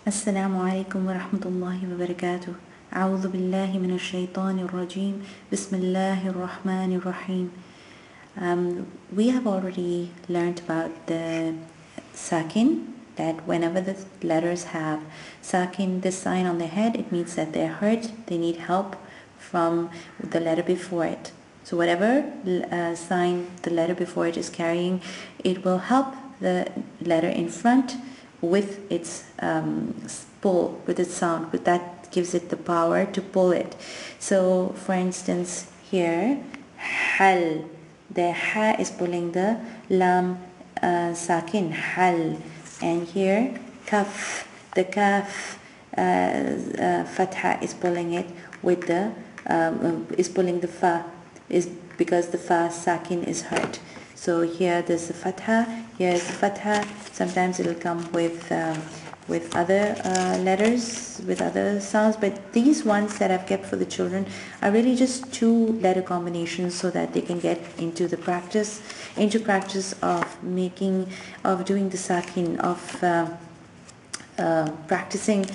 السلام عليكم ورحمة الله وبركاته. أعوذ بالله من الشيطان الرجيم. بسم الله الرحمن الرحيم. We have already learned about the sakin, that whenever the letters have sakin, this sign on their head, it means that they're hurt, they need help from the letter before it. So whatever sign the letter before it is carrying, it will help the letter in front with its pull, with its sound, but that gives it the power to pull it. So for instance here, hal, the ha is pulling the lam sakin, hal, and here kaf, the kaf fatha is pulling it with the is pulling the fa, is because the fa sakin is hurt. So here there's the fatha, here is the fatha. Sometimes it'll come with other letters, with other sounds, but these ones that I've kept for the children are really just two letter combinations so that they can get into the practice, of doing the sakin, of practicing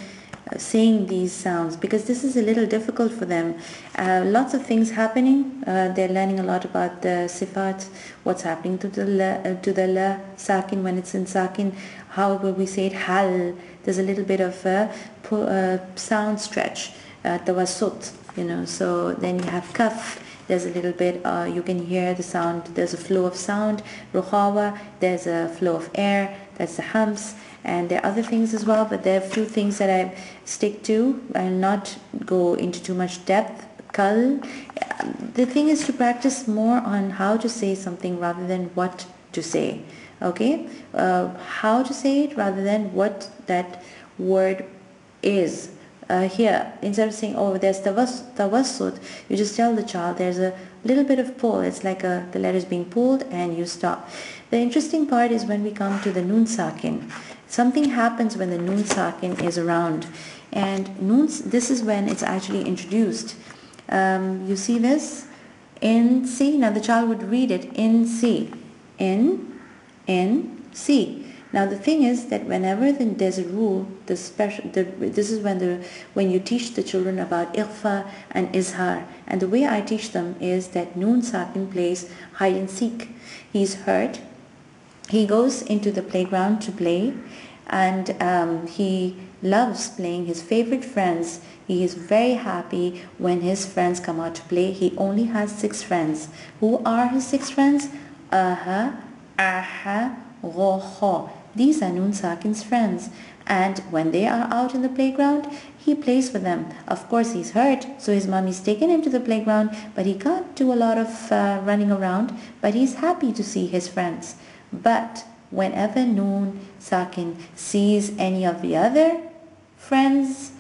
saying these sounds, because this is a little difficult for them. Lots of things happening. They're learning a lot about the sifat, what's happening to the la sakin when it's in sakin. How will we say it? Hal. There's a little bit of a sound stretch, tawassut, so then you have kaf. There's a little bit, you can hear the sound, there's a flow of sound. Rukhawa, there's a flow of air, that's the hams. And there are other things as well, but there are a few things that I stick to. I'll not go into too much depth. Kal. The thing is to practice more on how to say something rather than what to say. Okay? How to say it rather than what that word is. Here, instead of saying, oh, there's tawassut, you just tell the child there's a little bit of pull. It's like the letter is being pulled and you stop. The interesting part is when we come to the noon sakin. Something happens when the noon sakin is around, and this is when it's actually introduced. You see this? In C. Now the child would read it in C. In C. Now the thing is that whenever there's a rule, this is when you teach the children about Ikhfa and Izhaar. And the way I teach them is that noon sakin plays hide and seek. He's hurt. He goes into the playground to play, and he loves playing his favorite friends. He is very happy when his friends come out to play. He only has 6 friends. Who are his 6 friends? Aha, aha, roho. These are noon sakin's friends, and when they are out in the playground, he plays with them. Of course, he's hurt, so his mommy's taken him to the playground, but he can't do a lot of running around, but he's happy to see his friends. But whenever noon sakin sees any of the other friends,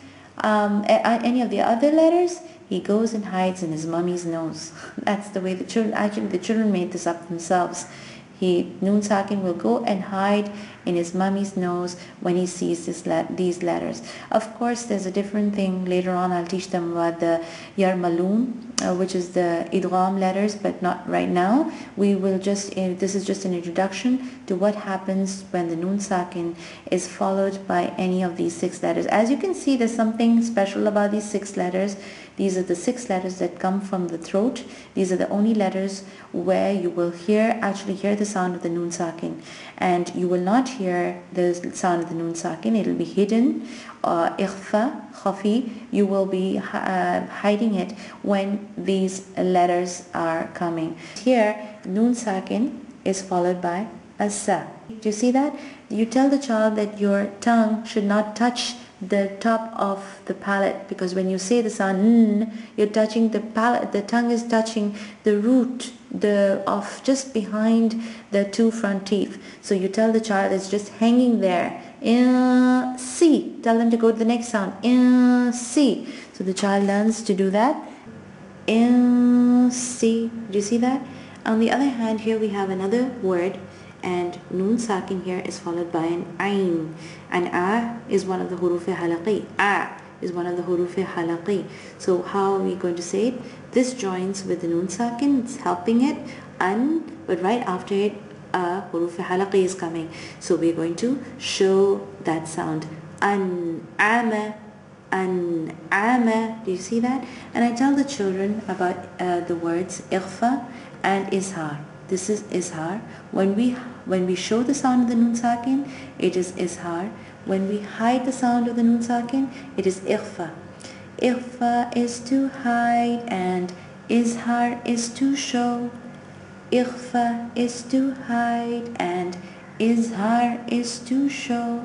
any of the other letters, he goes and hides in his mummy's nose. That's the way the children made this up themselves. Noon sakin will go and hide in his mummy's nose when he sees these letters. Of course, there's a different thing. Later on, I'll teach them about the yarmaloon, which is the idgham letters, but not right now. This is just an introduction to what happens when the noon sakin is followed by any of these 6 letters. As you can see, there's something special about these 6 letters. These are the 6 letters that come from the throat. These are the only letters where you will actually hear the sound of the noon sakin, and you will not hear the sound of the noon sakin. It will be hidden. Ikhfa, khafi, you will be hiding it when these letters are coming. Here, noon sakin is followed by a sa. Do you see that? You tell the child that your tongue should not touch the top of the palate, because when you say the sound n, you're touching the palate. The tongue is touching the root of just behind the 2 front teeth. So you tell the child it's just hanging there. C. Tell them to go to the next sound. C. So the child learns to do that. C. Do you see that? On the other hand, here we have another word, and noon sakin here is followed by an ayn. And a is one of the huroof halaqi. A is one of the huroof halaqi. So how are we going to say it? This joins with the noon sakin, it's helping it, but right after it, a huroof halaqi is coming. So we're going to show that sound. an'ama, an'ama. Do you see that? And I tell the children about the words ikhfa and izhaar. This is izhaar. When we show the sound of the nun sakin, it is izhaar. When we hide the sound of the nun sakin, it is ikhfa. Ikhfa is to hide and izhaar is to show. Ikhfa is to hide and izhaar is to show.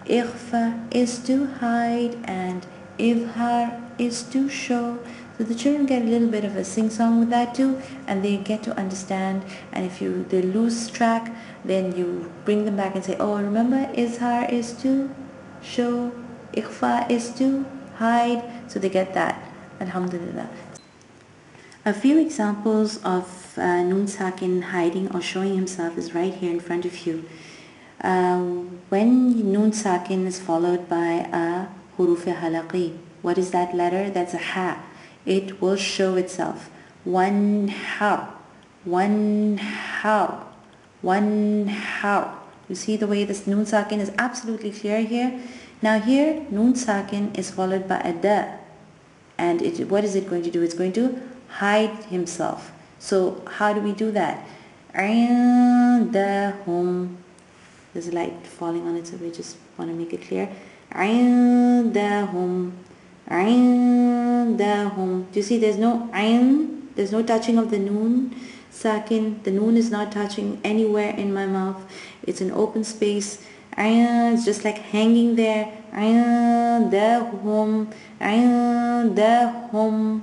Ikhfa is to hide and izhaar is to show. So the children get a little bit of a sing-song with that too, and they get to understand. And if they lose track, then you bring them back and say, oh, remember, izhaar is to show, ikhfa is to hide. So they get that. Alhamdulillah. A few examples of nun sakin hiding or showing himself is right here in front of you. When nun sakin is followed by a huroof halaqi, what is that letter? That's a ha. It will show itself. One har, one har, one har. You see the way this nun sakin is absolutely clear here? Now here, nun sakin is followed by a da. And what is it going to do? It's going to hide himself. So how do we do that? Indahum. There's a light falling on it, so we just want to make it clear. Indahum. Indahum. Do you see there's no ayn? There's no touching of the noon. Sakin. The noon is not touching anywhere in my mouth. It's an open space. It's just like hanging there. Indahum. Indahum.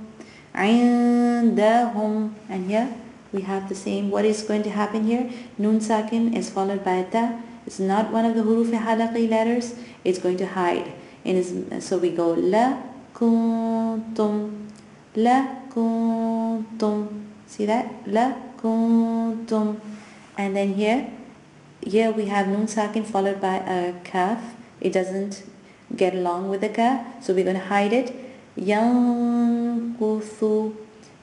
Indahum. And here we have the same. What is going to happen here? Nun sakin is followed by a ta. It's not one of the huroof halaqi letters. It's going to hide. So we go la kuntum, la kuntum. See that? La kuntum. And then here we have nun sakin followed by a kaf. It doesn't get along with the ka, so we're going to hide it. Yankuthu,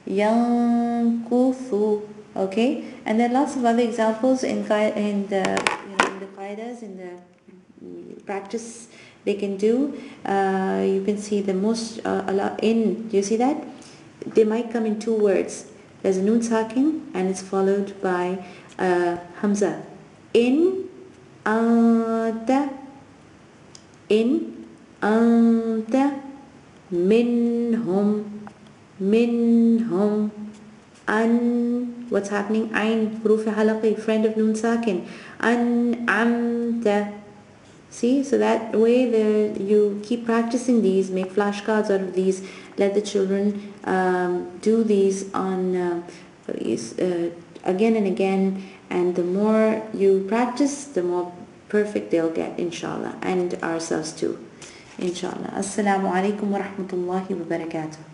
yankuthu. Okay, and there are lots of other examples in the qaidas, in the practice they can do. You can see the most in. Do you see that? They might come in two words. There's a nun sakin and it's followed by hamza. In anta, in anta, minhum, minhum. An, what's happening? Ain, huroof halaqi, friend of nun sakin. An'amta. See, so that way you keep practicing these, make flashcards out of these, let the children do these on again and again, and the more you practice, the more perfect they'll get, inshallah, and ourselves too, inshallah. Assalamu alaikum wa rahmatullahi wa barakatuh.